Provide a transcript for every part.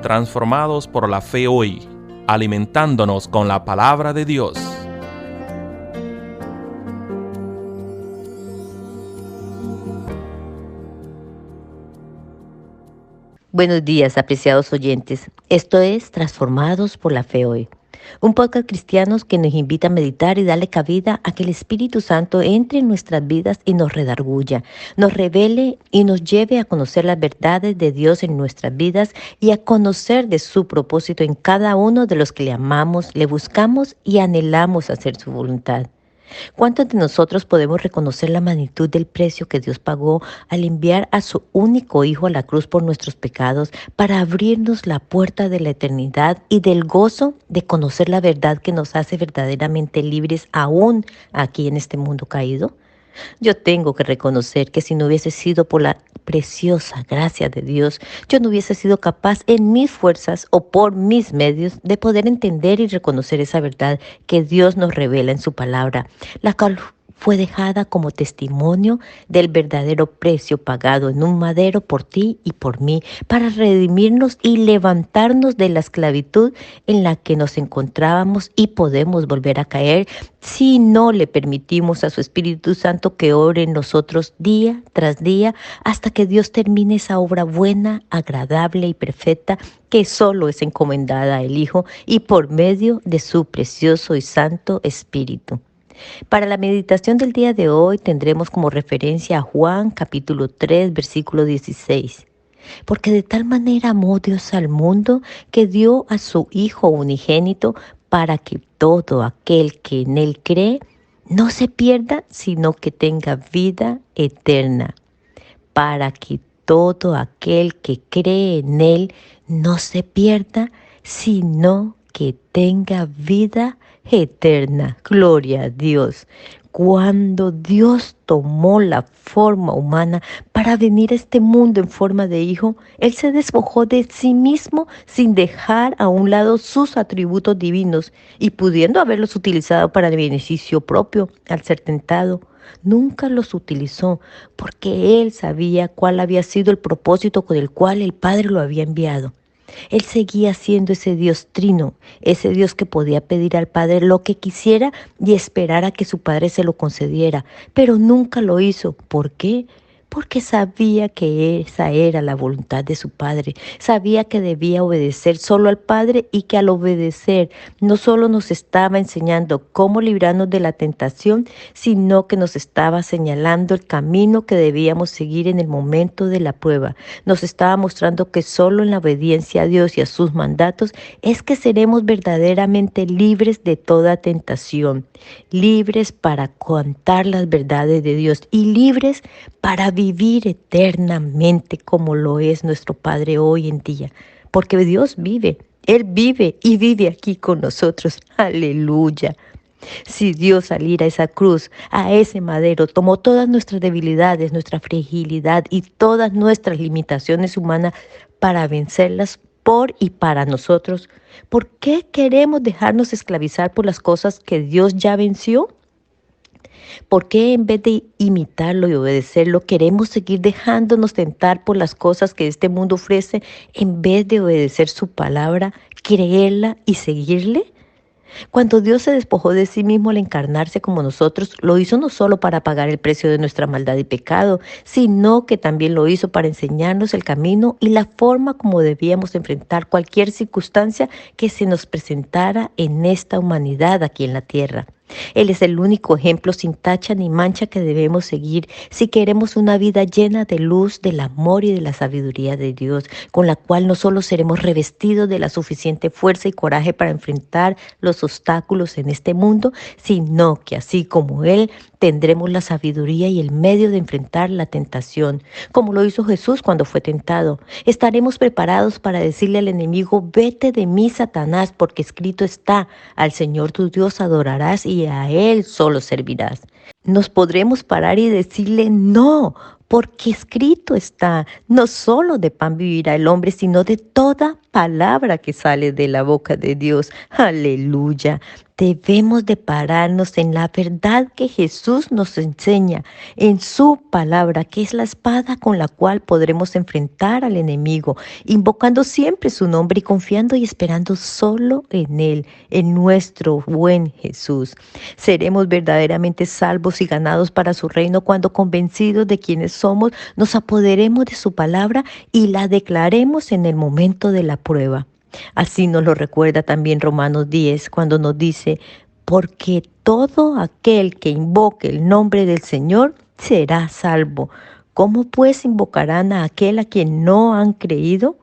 transformados por la fe hoy, alimentándonos con la palabra de Dios. Buenos días, apreciados oyentes. Esto es Transformados por la Fe Hoy, un podcast cristiano que nos invita a meditar y darle cabida a que el Espíritu Santo entre en nuestras vidas y nos redarguya, nos revele y nos lleve a conocer las verdades de Dios en nuestras vidas y a conocer de su propósito en cada uno de los que le amamos, le buscamos y anhelamos hacer su voluntad. ¿Cuántos de nosotros podemos reconocer la magnitud del precio que Dios pagó al enviar a su único Hijo a la cruz por nuestros pecados para abrirnos la puerta de la eternidad y del gozo de conocer la verdad que nos hace verdaderamente libres aún aquí en este mundo caído? Yo tengo que reconocer que si no hubiese sido por la preciosa gracia de Dios, yo no hubiese sido capaz en mis fuerzas o por mis medios de poder entender y reconocer esa verdad que Dios nos revela en su palabra, la cual fue dejada como testimonio del verdadero precio pagado en un madero por ti y por mí, para redimirnos y levantarnos de la esclavitud en la que nos encontrábamos y podemos volver a caer si no le permitimos a su Espíritu Santo que ore en nosotros día tras día hasta que Dios termine esa obra buena, agradable y perfecta que solo es encomendada al Hijo y por medio de su precioso y santo Espíritu. Para la meditación del día de hoy tendremos como referencia a Juan capítulo 3, versículo 16. Porque de tal manera amó Dios al mundo que dio a su Hijo unigénito para que todo aquel que en Él cree no se pierda, sino que tenga vida eterna. Para que todo aquel que cree en Él no se pierda, sino que tenga vida eterna. Gloria a Dios. Cuando Dios tomó la forma humana para venir a este mundo en forma de hijo, Él se despojó de sí mismo sin dejar a un lado sus atributos divinos y pudiendo haberlos utilizado para el beneficio propio al ser tentado. Nunca los utilizó porque Él sabía cuál había sido el propósito con el cual el Padre lo había enviado. Él seguía siendo ese Dios trino, ese Dios que podía pedir al Padre lo que quisiera y esperar a que su Padre se lo concediera, pero nunca lo hizo. ¿Por qué? Porque sabía que esa era la voluntad de su Padre, sabía que debía obedecer solo al Padre y que al obedecer no solo nos estaba enseñando cómo librarnos de la tentación, sino que nos estaba señalando el camino que debíamos seguir en el momento de la prueba. Nos estaba mostrando que solo en la obediencia a Dios y a sus mandatos es que seremos verdaderamente libres de toda tentación, libres para contar las verdades de Dios y libres para vivir eternamente como lo es nuestro Padre hoy en día. Porque Dios vive, Él vive y vive aquí con nosotros. Aleluya. Si Dios al ir a esa cruz, a ese madero, tomó todas nuestras debilidades, nuestra fragilidad y todas nuestras limitaciones humanas para vencerlas por y para nosotros, ¿por qué queremos dejarnos esclavizar por las cosas que Dios ya venció? ¿Por qué en vez de imitarlo y obedecerlo, queremos seguir dejándonos tentar por las cosas que este mundo ofrece en vez de obedecer su palabra, creerla y seguirle? Cuando Dios se despojó de sí mismo al encarnarse como nosotros, lo hizo no solo para pagar el precio de nuestra maldad y pecado, sino que también lo hizo para enseñarnos el camino y la forma como debíamos enfrentar cualquier circunstancia que se nos presentara en esta humanidad aquí en la tierra. Él es el único ejemplo sin tacha ni mancha que debemos seguir si queremos una vida llena de luz, del amor y de la sabiduría de Dios, con la cual no solo seremos revestidos de la suficiente fuerza y coraje para enfrentar los obstáculos en este mundo, sino que así como Él, tendremos la sabiduría y el medio de enfrentar la tentación, como lo hizo Jesús cuando fue tentado. Estaremos preparados para decirle al enemigo: vete de mí, Satanás, porque escrito está: al Señor tu Dios adorarás y a Él solo servirás. Nos podremos parar y decirle: no, porque escrito está, no solo de pan vivirá el hombre, sino de toda palabra que sale de la boca de Dios. Aleluya. Debemos de pararnos en la verdad que Jesús nos enseña, en su palabra, que es la espada con la cual podremos enfrentar al enemigo, invocando siempre su nombre y confiando y esperando solo en Él, en nuestro buen Jesús. Seremos verdaderamente salvos y ganados para su reino cuando, convencidos de quienes somos, nos apoderemos de su palabra y la declaremos en el momento de la prueba. Así nos lo recuerda también Romanos 10, cuando nos dice: porque todo aquel que invoque el nombre del Señor será salvo. ¿Cómo pues invocarán a aquel a quien no han creído?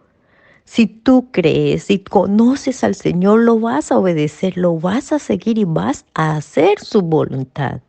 Si tú crees y conoces al Señor, lo vas a obedecer, lo vas a seguir y vas a hacer su voluntad.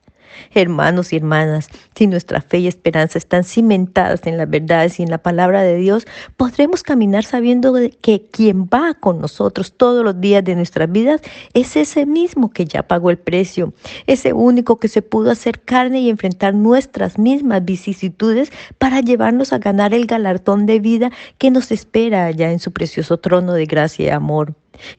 Hermanos y hermanas, si nuestra fe y esperanza están cimentadas en las verdades y en la palabra de Dios, podremos caminar sabiendo que quien va con nosotros todos los días de nuestras vidas es ese mismo que ya pagó el precio, ese único que se pudo hacer carne y enfrentar nuestras mismas vicisitudes para llevarnos a ganar el galardón de vida que nos espera allá en su precioso trono de gracia y amor.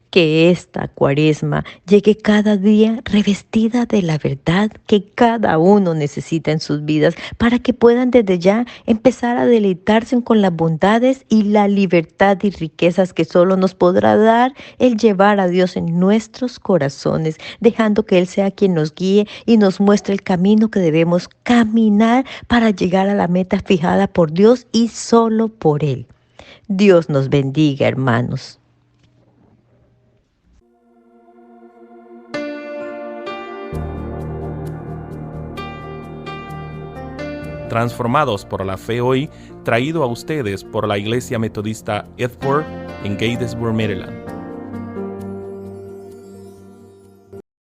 Que esta Cuaresma llegue cada día revestida de la verdad que cada uno necesita en sus vidas, para que puedan desde ya empezar a deleitarse con las bondades y la libertad y riquezas que solo nos podrá dar el llevar a Dios en nuestros corazones, dejando que Él sea quien nos guíe y nos muestre el camino que debemos caminar para llegar a la meta fijada por Dios y solo por Él. Dios nos bendiga, hermanos. Transformados por la Fe Hoy, traído a ustedes por la Iglesia Metodista Edward en Gatesburg, Maryland.